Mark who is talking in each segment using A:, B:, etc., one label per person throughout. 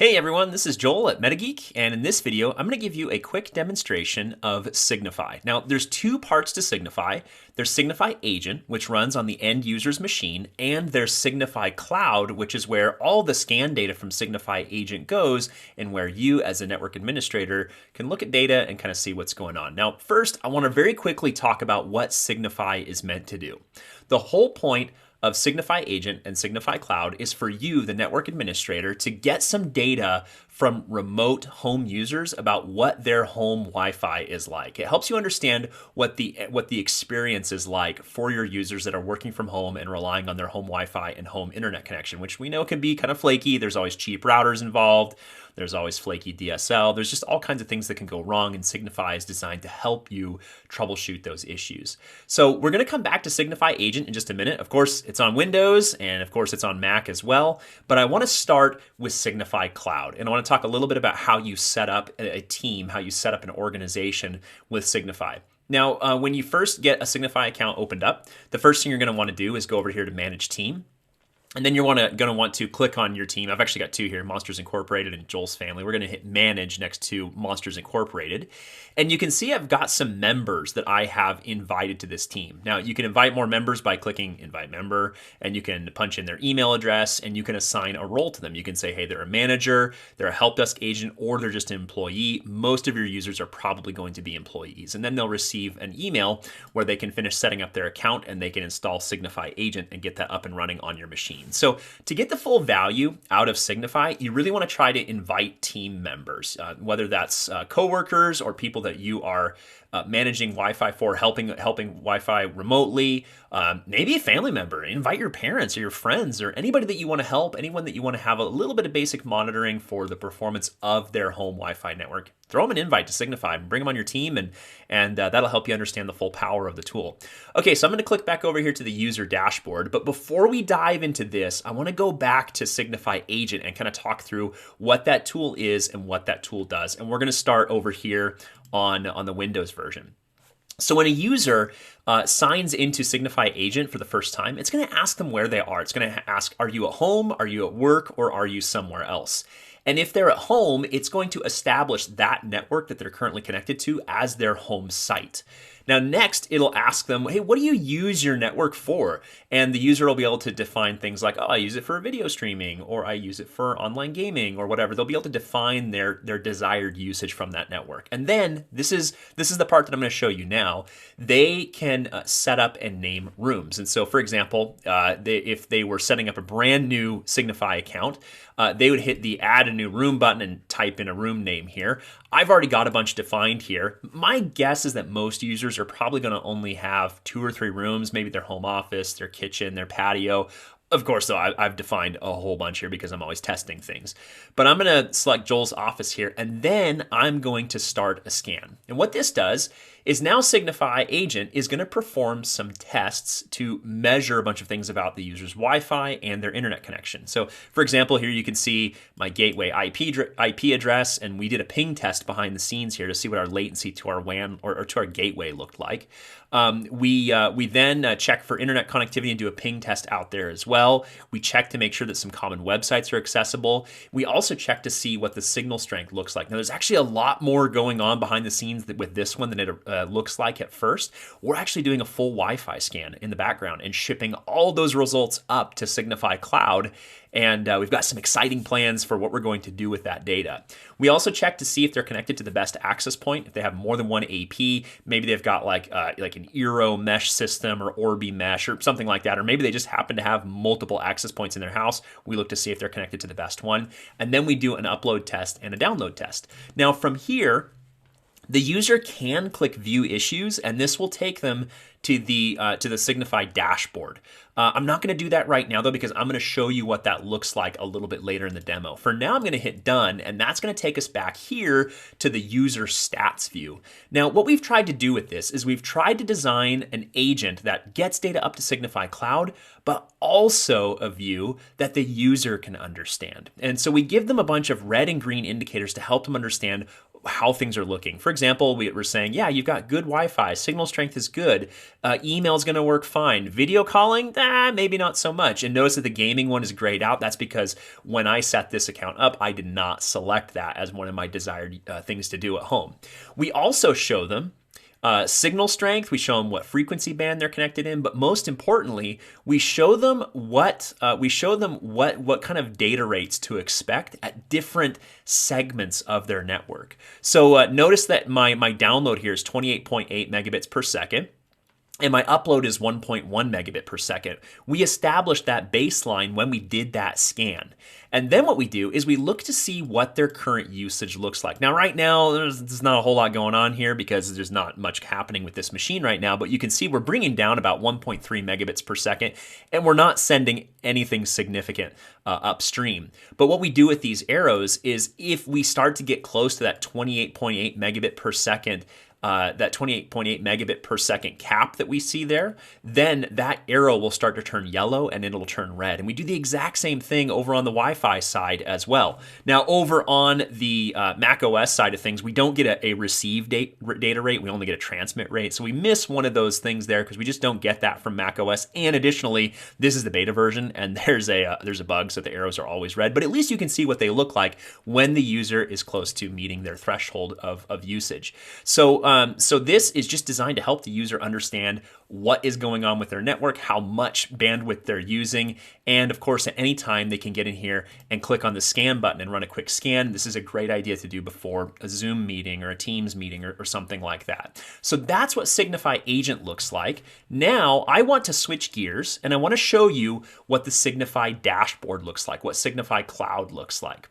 A: Hey everyone, this is Joel at MetaGeek, and in this video, I'm going to give you a quick demonstration of Signifi. Now, there's two parts to Signifi. There's Signifi Agent, which runs on the end user's machine, and there's Signifi Cloud, which is where all the scan data from Signifi Agent goes, and where you, as a network administrator, can look at data and kind of see what's going on. Now, first, I want to very quickly talk about what Signifi is meant to do. The whole point of Signifi Agent and Signifi Cloud is for you, the network administrator, to get some data from remote home users about what their home Wi-Fi is like. It helps you understand what the experience is like for your users that are working from home and relying on their home Wi-Fi and home internet connection, which we know can be kind of flaky. There's always cheap routers involved. There's always flaky DSL. There's just all kinds of things that can go wrong, and Signifi is designed to help you troubleshoot those issues. So we're going to come back to Signifi Agent in just a minute. Of course, it's on Windows, and of course, it's on Mac as well. But I want to start with Signifi Cloud, and I want to talk a little bit about how you set up a team, how you set up an organization with Signifi. Now, when you first get a Signifi account opened up, the first thing you're going to want to do is go over here to Manage Team. And then you're going to want to click on your team. I've actually got two here, Monsters Incorporated and Joel's Family. We're going to hit Manage next to Monsters Incorporated. And you can see I've got some members that I have invited to this team. Now, you can invite more members by clicking Invite Member, and you can punch in their email address, and you can assign a role to them. You can say, hey, they're a manager, they're a help desk agent, or they're just an employee. Most of your users are probably going to be employees. And then they'll receive an email where they can finish setting up their account, and they can install Signifi Agent and get that up and running on your machine. So to get the full value out of Signifi, you really want to try to invite team members, whether that's coworkers or people that you are managing Wi-Fi for, helping Wi-Fi remotely, maybe a family member. Invite your parents or your friends or anybody that you want to help, anyone that you want to have a little bit of basic monitoring for the performance of their home Wi-Fi network. Throw them an invite to Signifi and bring them on your team, and that'll help you understand the full power of the tool. Okay, so I'm going to click back over here to the user dashboard, but before we dive into this, I want to go back to Signifi Agent and kind of talk through what that tool is and what that tool does. And we're going to start over here on the Windows version. So when a user signs into Signifi Agent for the first time, it's going to ask them where they are. It's going to ask, are you at home, are you at work, or are you somewhere else? And if they're at home, it's going to establish that network that they're currently connected to as their home site. Now, next, it'll ask them, hey, what do you use your network for? And the user will be able to define things like, oh, I use it for video streaming, or I use it for online gaming, or whatever. They'll be able to define their desired usage from that network. And then, this is the part that I'm going to show you now. They can set up and name rooms. And so, for example, if they were setting up a brand new Signifi account, they would hit the Add a New Room button and type in a room name here. I've already got a bunch defined here. My guess is that most users are probably going to only have 2 or 3 rooms, maybe their home office, their kitchen, their patio. Of course, though, I've defined a whole bunch here because I'm always testing things. But I'm going to select Joel's office here, and then I'm going to start a scan. And what this does is now Signifi Agent is going to perform some tests to measure a bunch of things about the user's Wi-Fi and their internet connection. So, for example, here you can see my gateway IP address, and we did a ping test behind the scenes here to see what our latency to our WAN or to our gateway looked like. We then check for internet connectivity and do a ping test out there as well. We check to make sure that some common websites are accessible. We also check to see what the signal strength looks like. Now, there's actually a lot more going on behind the scenes with this one than it looks like at first. We're actually doing a full Wi-Fi scan in the background and shipping all those results up to Signifi Cloud. And we've got some exciting plans for what we're going to do with that data. We also check to see if they're connected to the best access point. If they have more than one AP, maybe they've got like an Eero mesh system or Orbi mesh or something like that. Or maybe they just happen to have multiple access points in their house. We look to see if they're connected to the best one. And then we do an upload test and a download test. Now from here, the user can click View Issues, and this will take them to the Signifi dashboard. I'm not going to do that right now, though, because I'm going to show you what that looks like a little bit later in the demo. For now, I'm going to hit Done, and that's going to take us back here to the user stats view. Now, what we've tried to do with this is we've tried to design an agent that gets data up to Signifi Cloud, but also a view that the user can understand. And so we give them a bunch of red and green indicators to help them understand how things are looking. For example, we're saying, yeah, you've got good Wi-Fi, signal strength is good, email's going to work fine. Video calling, maybe not so much. And notice that the gaming one is grayed out. That's because when I set this account up, I did not select that as one of my desired things to do at home. We also show them signal strength, we show them what frequency band they're connected in, but most importantly, we show them what kind of data rates to expect at different segments of their network. So notice that my download here is 28.8 megabits per second. And my upload is 1.1 megabit per second. We established that baseline when we did that scan. And then what we do is we look to see what their current usage looks like. Now, right now, there's not a whole lot going on here because there's not much happening with this machine right now, but you can see we're bringing down about 1.3 megabits per second, and we're not sending anything significant upstream. But what we do with these arrows is if we start to get close to that 28.8 megabit per second that 28.8 megabit per second cap that we see there, then that arrow will start to turn yellow and it'll turn red. And we do the exact same thing over on the Wi-Fi side as well. Now, over on the Mac OS side of things, we don't get a receive data rate. We only get a transmit rate. So we miss one of those things there because we just don't get that from Mac OS. And additionally, this is the beta version and there's a bug, so the arrows are always red. But at least you can see what they look like when the user is close to meeting their threshold of usage. So this is just designed to help the user understand what is going on with their network, how much bandwidth they're using, and of course, at any time they can get in here and click on the scan button and run a quick scan. This is a great idea to do before a Zoom meeting or a Teams meeting or something like that. So that's what Signifi Agent looks like. Now, I want to switch gears and I want to show you what the Signifi dashboard looks like, what Signifi Cloud looks like.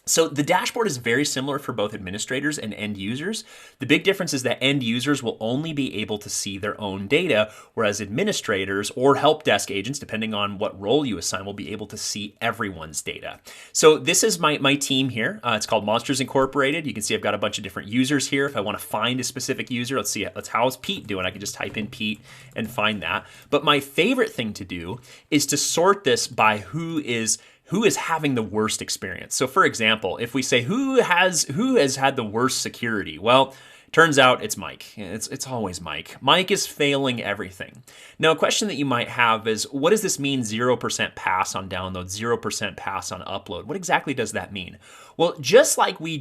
A: So the dashboard is very similar for both administrators and end users. The big difference is that end users will only be able to see their own data, whereas administrators or help desk agents, depending on what role you assign, will be able to see everyone's data. So this is my team here. It's called Monsters Incorporated. You can see I've got a bunch of different users here. If I want to find a specific user, let's see, how's Pete doing? I can just type in Pete and find that. But my favorite thing to do is to sort this by who is having the worst experience. So for example, if we say who has had the worst security, well, turns out it's Mike. It's always Mike. Mike is failing everything. Now, a question that you might have is, what does this mean 0% pass on download, 0% pass on upload? What exactly does that mean? Well, just like we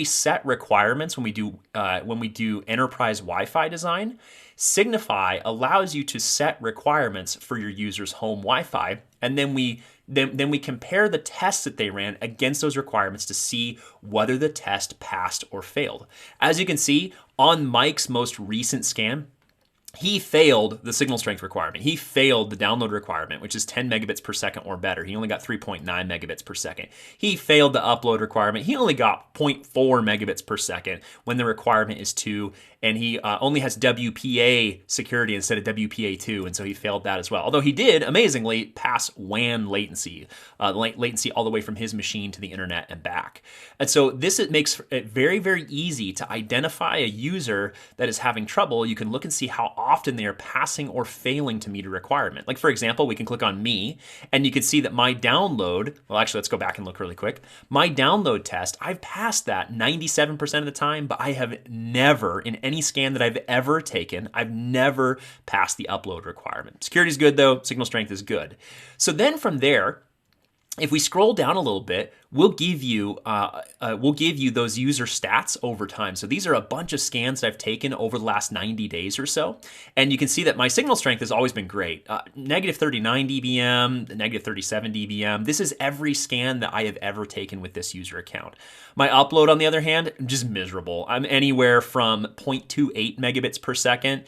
A: set requirements when we do enterprise Wi-Fi design, Signifi allows you to set requirements for your user's home Wi-Fi, and then we compare the tests that they ran against those requirements to see whether the test passed or failed. As you can see, on Mike's most recent scan, he failed the signal strength requirement. He failed the download requirement, which is 10 megabits per second or better. He only got 3.9 megabits per second. He failed the upload requirement. He only got 0.4 megabits per second when the requirement is 2, and he only has WPA security instead of WPA2, and so he failed that as well. Although he did, amazingly, pass Wan latency, latency all the way from his machine to the internet and back. And so it makes it very, very easy to identify a user that is having trouble. You can look and see how often they are passing or failing to meet a requirement. Like for example, we can click on me and you can see that my download, well actually let's go back and look really quick. My download test, I've passed that 97% of the time, but I have never, in any scan that I've ever taken, I've never passed the upload requirement. Security is good though, signal strength is good. So then from there, if we scroll down a little bit, we'll give you those user stats over time. So these are a bunch of scans that I've taken over the last 90 days or so. And you can see that my signal strength has always been great. Negative 39 dBm, negative 37 dBm. This is every scan that I have ever taken with this user account. My upload, on the other hand, just miserable. I'm anywhere from 0.28 megabits per second,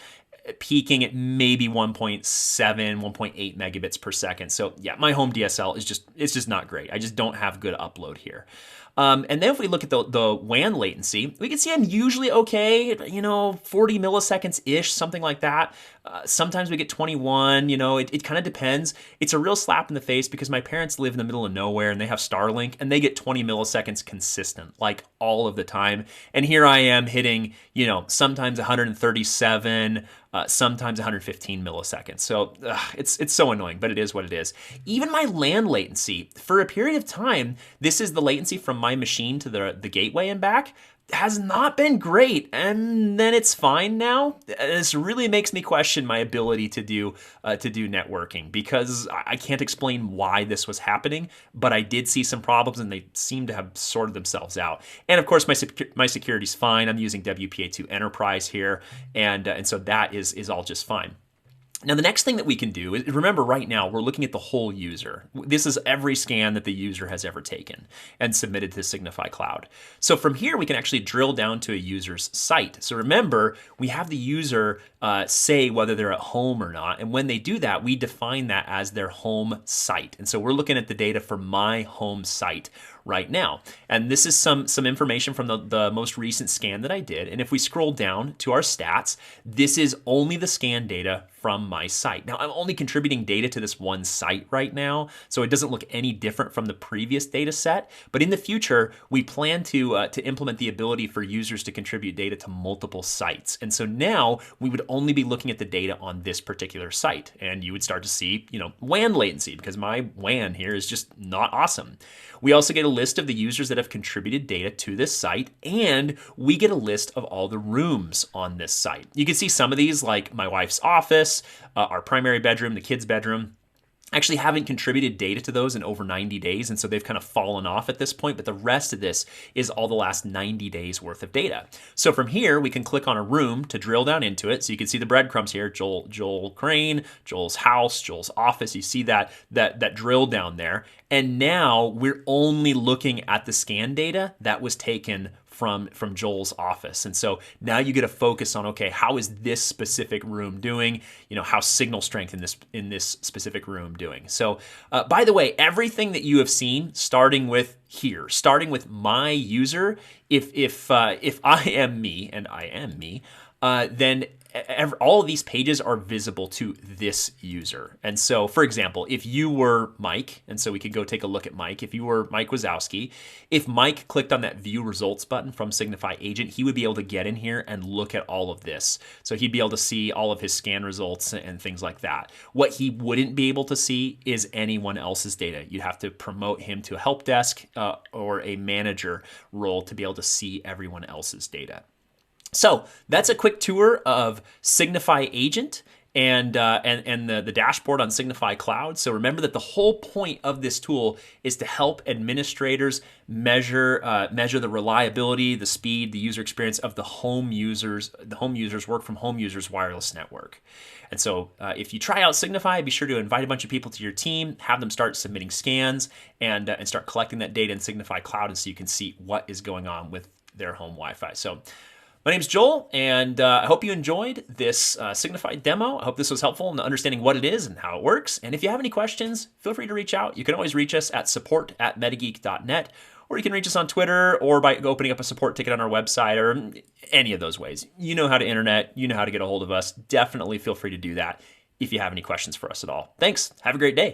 A: peaking at maybe 1.7, 1.8 megabits per second. So yeah, my home DSL is just not great. I just don't have good upload here. And then if we look at the WAN latency, we can see I'm usually okay, 40 milliseconds-ish, something like that. Sometimes we get 21, it kind of depends. It's a real slap in the face because my parents live in the middle of nowhere and they have Starlink and they get 20 milliseconds consistent, like all of the time. And here I am hitting, sometimes 137, sometimes 115 milliseconds. So it's so annoying, but it is what it is. Even my LAN latency, for a period of time, this is the latency from my machine to the gateway and back, has not been great, and then it's fine now. This really makes me question my ability to do networking, because I can't explain why this was happening, but I did see some problems and they seem to have sorted themselves out. And of course, my security's fine. I'm using WPA2 Enterprise here, and so that is all just fine. Now, the next thing that we can do is, remember, right now we're looking at the whole user. This is every scan that the user has ever taken and submitted to Signifi Cloud. So from here, we can actually drill down to a user's site. So remember, we have the user say whether they're at home or not. And when they do that, we define that as their home site. And so we're looking at the data for my home site right now. And this is some information from the most recent scan that I did. And if we scroll down to our stats, this is only the scan data from my site. Now, I'm only contributing data to this one site right now, so it doesn't look any different from the previous data set. But in the future, we plan to implement the ability for users to contribute data to multiple sites. And so now we would only be looking at the data on this particular site. And you would start to see, WAN latency, because my WAN here is just not awesome. We also get a list of the users that have contributed data to this site, and we get a list of all the rooms on this site. You can see some of these, like my wife's office, our primary bedroom, the kids' bedroom. Actually haven't contributed data to those in over 90 days, and so they've kind of fallen off at this point, but the rest of this is all the last 90 days worth of data. So from here, we can click on a room to drill down into it. So you can see the breadcrumbs here, Joel Crane, Joel's house, Joel's office. You see that drill down there. And now we're only looking at the scan data that was taken from Joel's office. And so now you get a focus on, okay, how is this specific room doing? How's signal strength in this specific room doing? So by the way, everything that you have seen, starting with my user, if I am me, and I am me, then all of these pages are visible to this user. And so, for example, if you were Mike, and so we could go take a look at Mike, if you were Mike Wazowski, if Mike clicked on that view results button from Signifi Agent, he would be able to get in here and look at all of this. So he'd be able to see all of his scan results and things like that. What he wouldn't be able to see is anyone else's data. You'd have to promote him to a help desk or a manager role to be able to see everyone else's data. So that's a quick tour of Signifi Agent and the dashboard on Signifi Cloud. So remember that the whole point of this tool is to help administrators measure the reliability, the speed, the user experience of the home users work from home users wireless network. And so if you try out Signifi, be sure to invite a bunch of people to your team, have them start submitting scans, and start collecting that data in Signifi Cloud, and so you can see what is going on with their home Wi-Fi. So my name's Joel, and I hope you enjoyed this Signifi demo. I hope this was helpful in understanding what it is and how it works. And if you have any questions, feel free to reach out. You can always reach us at support@metageek.net, or you can reach us on Twitter or by opening up a support ticket on our website, or any of those ways. You know how to internet. You know how to get a hold of us. Definitely feel free to do that if you have any questions for us at all. Thanks. Have a great day.